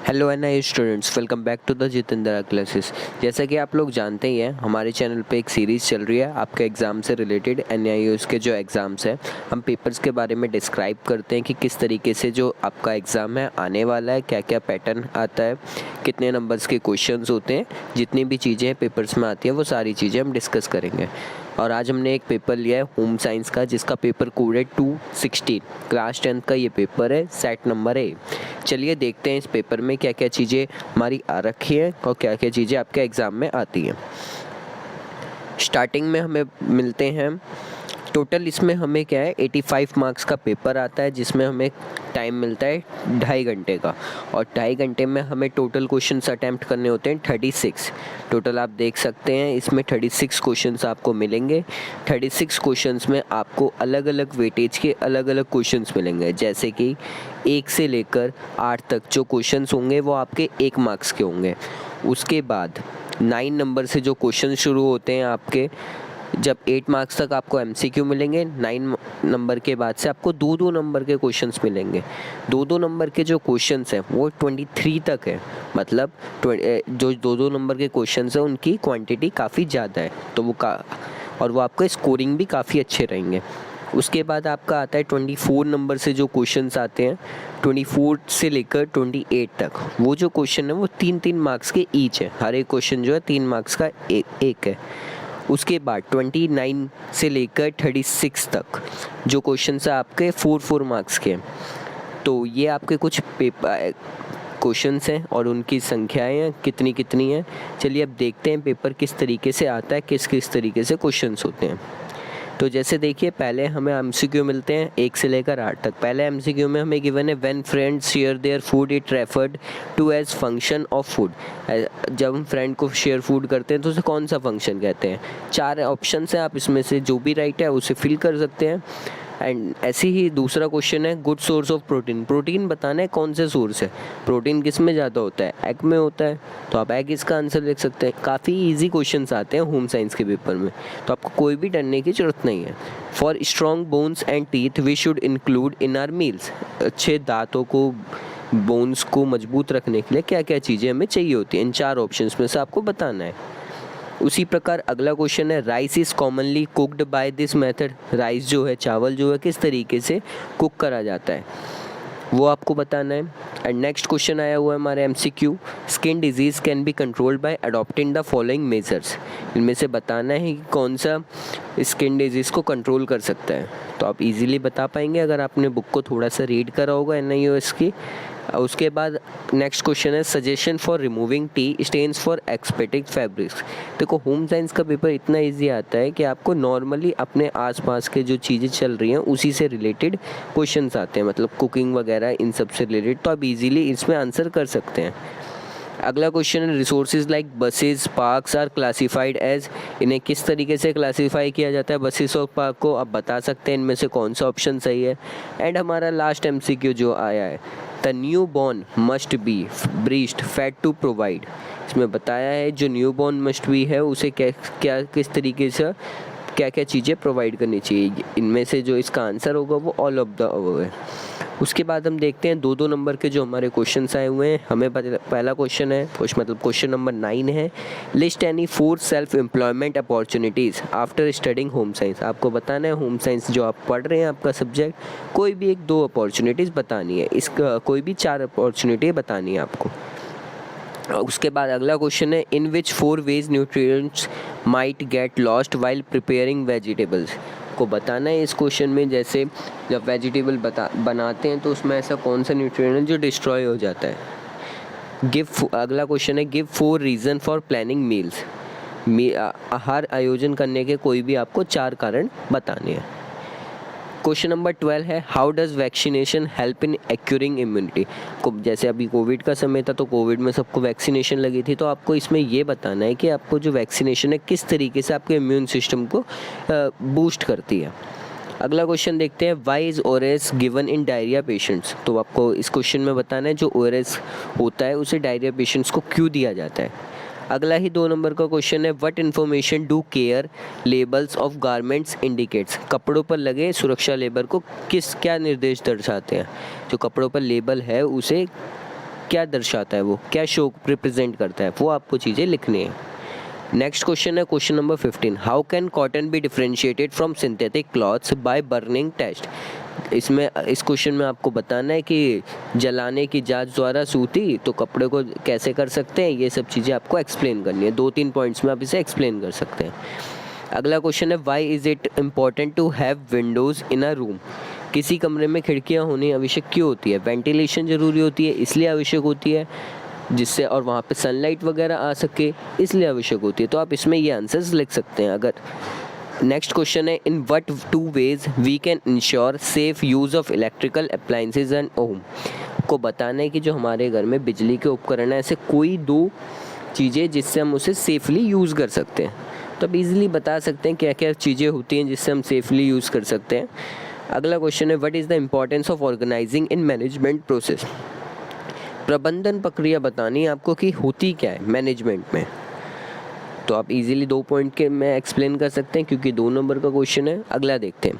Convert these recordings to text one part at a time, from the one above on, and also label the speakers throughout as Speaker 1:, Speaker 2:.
Speaker 1: Hello एनआई students, welcome back to the Jitendra classes. जैसा कि आप लोग जानते ही हैं, हमारे चैनल पे एक सीरीज़ चल रही है आपके एग्ज़ाम से रिलेटेड। एनआईओएस के जो एग्ज़ाम्स हैं, हम पेपर्स के बारे में डिस्क्राइब करते हैं कि किस तरीके से जो आपका एग्ज़ाम है आने वाला है, क्या क्या पैटर्न आता है, कितने नंबर्स के क्वेश्चंस होते हैं, जितनी भी चीज़ें पेपर्स में आती हैं वो सारी चीज़ें हम डिस्कस करेंगे। और आज हमने एक पेपर लिया है होम साइंस का, जिसका पेपर कोड है 216। क्लास 10th का ये पेपर है, सेट नंबर है। चलिए देखते हैं इस पेपर में क्या क्या चीज़ें हमारी आ रखी हैं और क्या क्या चीज़ें आपके एग्ज़ाम में आती हैं। स्टार्टिंग में हमें मिलते हैं टोटल, इसमें हमें क्या है 85 मार्क्स का पेपर आता है, जिसमें हमें टाइम मिलता है 2.5 घंटे का। और 2.5 घंटे में हमें टोटल क्वेश्चंस अटैम्प्ट करने होते हैं 36। टोटल आप देख सकते हैं इसमें 36 क्वेश्चंस आपको मिलेंगे। 36 क्वेश्चंस में आपको अलग अलग वेटेज के अलग अलग क्वेश्चंस मिलेंगे, जैसे कि 1 से लेकर 8 तक जो क्वेश्चंस होंगे वो आपके 1 मार्क्स के होंगे। उसके बाद 9 नंबर से जो क्वेश्चन शुरू होते हैं आपके, जब 8 मार्क्स तक आपको एमसीक्यू मिलेंगे, 9 नंबर के बाद से आपको 2-2 नंबर के क्वेश्चंस मिलेंगे। 2-2 नंबर के जो क्वेश्चंस हैं वो 23 तक है, मतलब जो 2-2 नंबर के क्वेश्चंस हैं उनकी क्वांटिटी काफ़ी ज़्यादा है, तो वो आपका स्कोरिंग भी काफ़ी अच्छे रहेंगे। उसके बाद आपका आता है 24 नंबर से जो क्वेश्चंस आते हैं, 24 से लेकर 28 तक। वो जो क्वेश्चन है वो 3-3 मार्क्स के ईच है, हर एक क्वेश्चन जो है 3 मार्क्स का एक है। उसके बाद 29 से लेकर 36 तक जो क्वेश्चंस है आपके 4-4 मार्क्स के। तो ये आपके कुछ पेपर क्वेश्चंस हैं और उनकी संख्याएं हैं कितनी कितनी हैं। चलिए अब देखते हैं पेपर किस तरीके से आता है, किस किस तरीके से क्वेश्चंस होते हैं। तो जैसे देखिए, पहले हमें एमसीक्यू मिलते हैं 1 से लेकर 8 तक। पहले एमसीक्यू में हमें गिवन है when friends share their food it referred to as function of food. जब हम फ्रेंड को शेयर फूड करते हैं तो उसे कौन सा फंक्शन कहते हैं। 4 ऑप्शन हैं, आप इसमें से जो भी राइट है उसे फिल कर सकते हैं। एंड ऐसे ही दूसरा क्वेश्चन है good source of protein. Protein बताना है कौन से सोर्स है। प्रोटीन किस में ज़्यादा होता है, एग में होता है, तो आप एग इसका आंसर लिख सकते हैं। काफ़ी इजी क्वेश्चंस आते हैं होम साइंस के पेपर में, तो आपको कोई भी डरने की ज़रूरत नहीं है। For strong bones and teeth we should include in our meals. अच्छे दांतों को, बोन्स को मजबूत रखने के लिए क्या क्या चीज़ें हमें चाहिए होती हैं, इन 4 ऑप्शंस में से आपको बताना है। उसी प्रकार अगला क्वेश्चन है rice is commonly cooked by this method. Rice जो है, चावल जो है, किस तरीके से कुक करा जाता है वो आपको बताना है। एंड नेक्स्ट क्वेश्चन आया हुआ है हमारे MCQ, skin disease can be controlled by adopting the following measures. इनमें से बताना है कि कौन सा स्किन डिजीज़ को कंट्रोल कर सकता है। तो आप इजीली बता पाएंगे अगर आपने बुक को थोड़ा सा रीड करा होगा एनआईओएस की। उसके बाद नेक्स्ट क्वेश्चन है suggestion for removing tea stains for एक्सपेटिक फैब्रिक्स। देखो, होम साइंस का पेपर इतना इजी आता है कि आपको नॉर्मली अपने आसपास के जो चीज़ें चल रही हैं उसी से रिलेटेड क्वेश्चंस आते हैं, मतलब कुकिंग वगैरह इन सब से रिलेटेड, तो आप इजीली इसमें आंसर कर सकते हैं। अगला क्वेश्चन है resources like buses parks are classified as. इन्हें किस तरीके से क्लासीफाई किया जाता है बसेस और पार्क को, आप बता सकते हैं इनमें से कौन सा ऑप्शन सही है। एंड हमारा लास्ट एमसीक्यू जो आया है, the newborn must be breastfed to provide. इसमें बताया है जो न्यू बॉर्न मस्ट बी है उसे क्या किस तरीके से क्या क्या चीज़ें प्रोवाइड करनी चाहिए। इनमें से जो इसका आंसर होगा वो ऑल ऑफ द अबव है। उसके बाद हम देखते हैं 2-2 नंबर के जो हमारे क्वेश्चन आए हुए हैं। हमें पहला क्वेश्चन है, मतलब क्वेश्चन नंबर 9 है, list any 4 self employment opportunities after studying home science. आपको बताना है होम साइंस जो आप पढ़ रहे हैं आपका सब्जेक्ट, कोई भी 1-2 अपॉर्चुनिटीज़ बतानी है, इसका कोई भी 4 अपॉर्चुनिटी बतानी है आपको। उसके बाद अगला क्वेश्चन है in which 4 ways nutrients might get lost while preparing vegetables. को बताना है इस क्वेश्चन में, जैसे जब वेजिटेबल बनाते हैं तो उसमें ऐसा कौन सा न्यूट्रिएंट है जो डिस्ट्रॉय हो जाता है। अगला क्वेश्चन है give 4 reason for planning meals. आहार आयोजन करने के कोई भी आपको 4 कारण बताने हैं। क्वेश्चन नंबर 12 है how does vaccination help in occurring immunity. जैसे अभी कोविड का समय था तो कोविड में सबको वैक्सीनेशन लगी थी, तो आपको इसमें ये बताना है कि आपको जो वैक्सीनेशन है किस तरीके से आपके इम्यून सिस्टम को बूस्ट करती है। अगला क्वेश्चन देखते हैं why is ORS given in diarrhoea patients. तो आपको इस क्वेश्चन में बताना है जो ओरेस होता है उसे डायरिया पेशेंट्स को क्यों दिया जाता है। अगला ही 2 नंबर का क्वेश्चन है what information do care labels of garments indicates. कपड़ों पर लगे सुरक्षा लेबल को क्या निर्देश दर्शाते हैं। जो कपड़ों पर लेबल है उसे क्या दर्शाता है, वो क्या शो रिप्रेजेंट करता है, वो आपको चीज़ें लिखनी है। नेक्स्ट क्वेश्चन है question number 15, how can cotton be differentiated from synthetic clothes by burning test. इसमें इस क्वेश्चन में आपको बताना है कि जलाने की जांच द्वारा सूती तो कपड़े को कैसे कर सकते हैं, ये सब चीज़ें आपको एक्सप्लेन करनी है। 2-3 पॉइंट्स में आप इसे एक्सप्लेन कर सकते हैं। अगला क्वेश्चन है why is it important to have windows in a room. किसी कमरे में खिड़कियाँ होनी आवश्यक क्यों होती है? वेंटिलेशन ज़रूरी होती है इसलिए आवश्यक होती है, जिससे और वहाँ पे सनलाइट वगैरह आ सके इसलिए आवश्यक होती है। तो आप इसमें ये आंसर्स लिख सकते हैं। अगर नेक्स्ट क्वेश्चन है in what 2 ways we can ensure safe use of electrical appliances and home. को बताना है कि जो हमारे घर में बिजली के उपकरण है, ऐसे कोई 2 चीज़ें जिससे हम उसे सेफली यूज़ कर सकते हैं। तो आप इजीली बता सकते हैं क्या क्या चीज़ें होती हैं जिससे हम सेफली यूज़ कर सकते हैं। अगला क्वेश्चन है what is the importance of organising in management process. प्रबंधन प्रक्रिया बतानी है आपको कि होती क्या है मैनेजमेंट में। तो आप इजीली 2 पॉइंट के में एक्सप्लेन कर सकते हैं क्योंकि 2 नंबर का क्वेश्चन है। अगला देखते हैं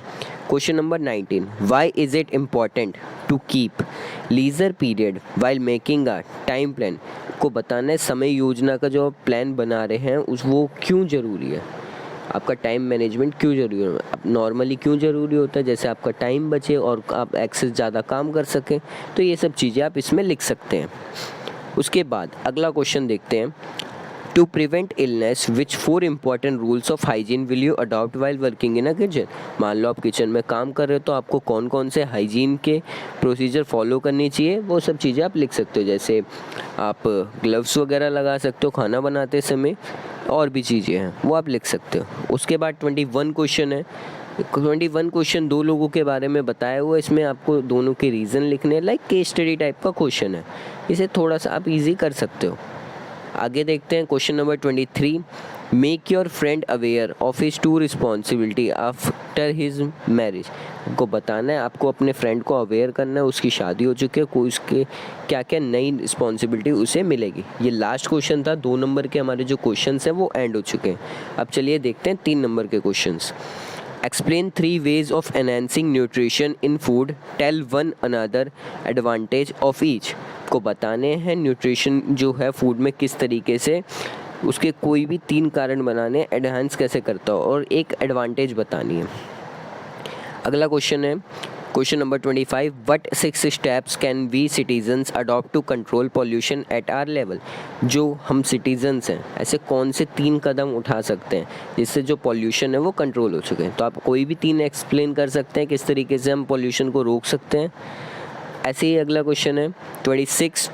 Speaker 1: question number 19, why is it important to keep leisure period while making a time plan. को बताना है समय योजना का जो प्लान बना रहे हैं उस वो क्यों ज़रूरी है, आपका टाइम मैनेजमेंट क्यों ज़रूरी है। अब नॉर्मली क्यों ज़रूरी होता है, जैसे आपका टाइम बचे और आप एक्सेस ज़्यादा काम कर सकें, तो ये सब चीज़ें आप इसमें लिख सकते हैं। उसके बाद अगला क्वेश्चन देखते हैं to prevent illness which 4 important rules of hygiene will you adopt while working in a kitchen. मान लो आप किचन में काम कर रहे हो तो आपको कौन कौन से हाइजीन के प्रोसीजर फॉलो करनी चाहिए, वो सब चीज़ें आप लिख सकते हो। जैसे आप ग्लव्स वगैरह लगा सकते हो खाना बनाते समय, और भी चीज़ें हैं वो आप लिख सकते हो। उसके बाद 21 क्वेश्चन है। 21 क्वेश्चन 2 लोगों के बारे में बताया हुआ है, इसमें आपको दोनों के रीज़न लिखने हैं, लाइक केस स्टडी टाइप का क्वेश्चन है, इसे थोड़ा सा आप इजी कर सकते हो। आगे देखते हैं question number 23, make your friend aware of his 2 responsibility after his marriage. आपको बताना है, आपको अपने फ्रेंड को अवेयर करना है, उसकी शादी हो चुकी है, कोई उसके क्या क्या नई रिस्पॉन्सिबिलिटी उसे मिलेगी। ये लास्ट क्वेश्चन था। 2 नंबर के हमारे जो क्वेश्चंस हैं वो एंड हो चुके हैं। अब चलिए देखते हैं 3 नंबर के questions. Explain 3 ways of enhancing nutrition in food, tell one another advantage of each. को बताने हैं न्यूट्रिशन जो है फूड में किस तरीके से उसके कोई भी 3 कारण बनाने, एनहांस कैसे करता हो और एक एडवांटेज बतानी है। अगला क्वेश्चन है question number 25, what 6 steps can we citizens adopt to control pollution at our level. जो हम सिटीजन्स हैं ऐसे कौन से 3 कदम उठा सकते हैं जिससे जो पॉल्यूशन है वो कंट्रोल हो सके। तो आप कोई भी 3 एक्सप्लेन कर सकते हैं किस तरीके से हम पॉल्यूशन को रोक सकते हैं। ऐसे ही अगला क्वेश्चन है 26,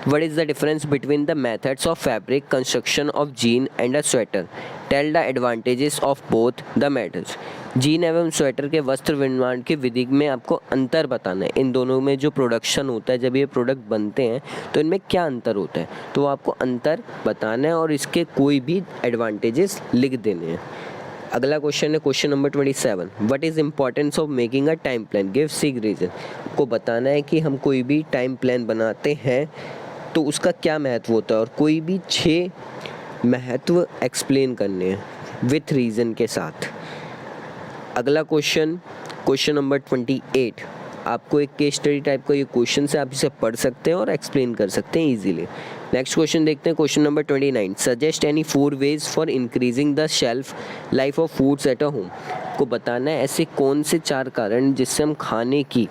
Speaker 1: what is the difference between the methods of fabric construction of jean and a sweater, tell the advantages of both the methods. Jean एवं स्वेटर के वस्त्र निर्माण की विधि में आपको अंतर बताना है। इन दोनों में जो प्रोडक्शन होता है, जब ये प्रोडक्ट बनते हैं तो इनमें क्या अंतर होता है, तो आपको अंतर बताना है और इसके कोई भी एडवांटेजेस लिख देने हैं। अगला क्वेश्चन है question number 27, what is importance of making a time plan, give 6 reason. को बताना है कि हम कोई भी टाइम प्लान बनाते हैं तो उसका क्या महत्व होता है और कोई भी 6 महत्व एक्सप्लेन करने हैं विथ रीज़न के साथ। अगला क्वेश्चन क्वेश्चन नंबर 28, आपको एक केस स्टडी टाइप का ये क्वेश्चन है, आप इसे पढ़ सकते हैं और एक्सप्लेन कर सकते हैं इजीली। नेक्स्ट क्वेश्चन देखते हैं question number 29, suggest any 4 ways for increasing the shelf life of foods at a home. को बताना है ऐसे कौन से 4 कारण जिससे हम खाने की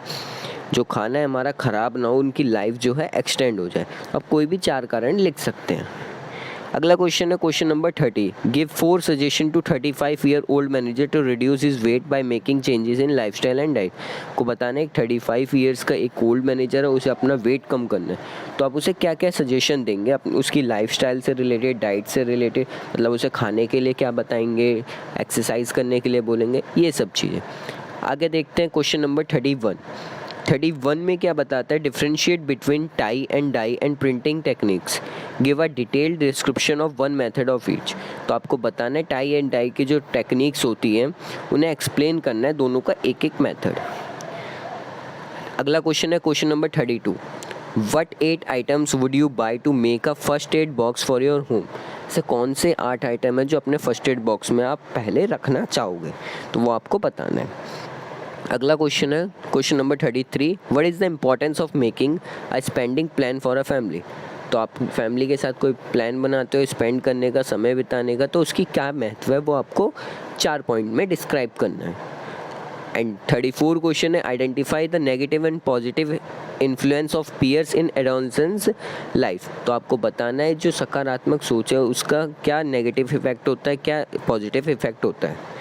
Speaker 1: जो खाना है हमारा ख़राब ना हो, उनकी लाइफ जो है एक्सटेंड हो जाए। आप कोई भी 4 कारण लिख सकते हैं। अगला क्वेश्चन है question number 30, give 4 suggestion to 35 year old manager to reduce his weight by making changes in lifestyle and diet. को बताना है 35 ईयर्स का एक ओल्ड मैनेजर है, उसे अपना वेट कम करना है, तो आप उसे क्या क्या सजेशन देंगे उसकी लाइफस्टाइल से रिलेटेड, डाइट से रिलेटेड, मतलब उसे खाने के लिए क्या बताएंगे, एक्सरसाइज करने के लिए बोलेंगे, ये सब चीज़ें। आगे देखते हैं क्वेश्चन नंबर 31 में क्या बताता है, differentiate between tie and dye and printing techniques, give a detailed description of one method of each. तो आपको बताना है टाई एंड डाई की जो टेक्निक्स होती हैं उन्हें एक्सप्लेन करना है, दोनों का एक एक मेथड। अगला क्वेश्चन है question number 32, what 8 items would you by two make a first aid box for your home. ऐसे कौन से 8 आइटम है जो अपने फर्स्ट एड बॉक्स में आप पहले रखना चाहोगे, तो वो आपको बताना है। अगला क्वेश्चन है question number 33, what is the importance of making a spending plan for a family. तो आप फैमिली के साथ कोई प्लान बनाते हो स्पेंड करने का, समय बिताने का, तो उसकी क्या महत्व है वो आपको 4 पॉइंट में डिस्क्राइब करना है। एंड 34 क्वेश्चन है, identify the negative and positive influence of peers in adolescence life. तो आपको बताना है जो सकारात्मक सोच है उसका क्या नेगेटिव इफेक्ट होता है, क्या पॉजिटिव इफेक्ट होता है।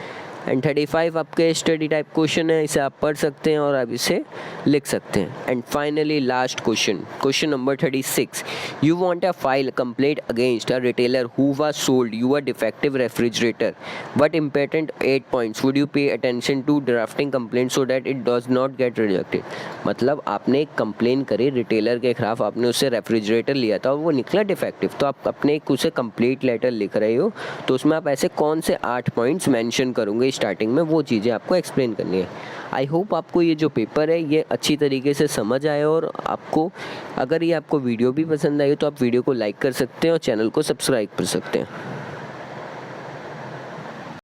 Speaker 1: एंड 35 आपके स्टडी टाइप क्वेश्चन है, इसे आप पढ़ सकते हैं और आप इसे लिख सकते हैं। And finally last question, question number 36, you want a file complaint against a retailer who was sold you a defective refrigerator but important 8 points would you pay attention to drafting complaint so that it does not get rejected. मतलब आपने एक complain करी retailer के खिलाफ, आपने उससे refrigerator लिया था और वो निकला डिफेक्टिव, तो आप अपने एक उसे कंप्लीट लेटर लिख रहे हो, तो उसमें आप ऐसे कौन से 8 पॉइंट्स मेंशन करोगे स्टार्टिंग में, वो चीज़ें आपको एक्सप्लेन करनी है। आई होप आपको ये जो पेपर है ये अच्छी तरीके से समझ आए, और आपको अगर ये आपको वीडियो भी पसंद आई तो आप वीडियो को लाइक कर सकते हैं और चैनल को सब्सक्राइब कर सकते हैं।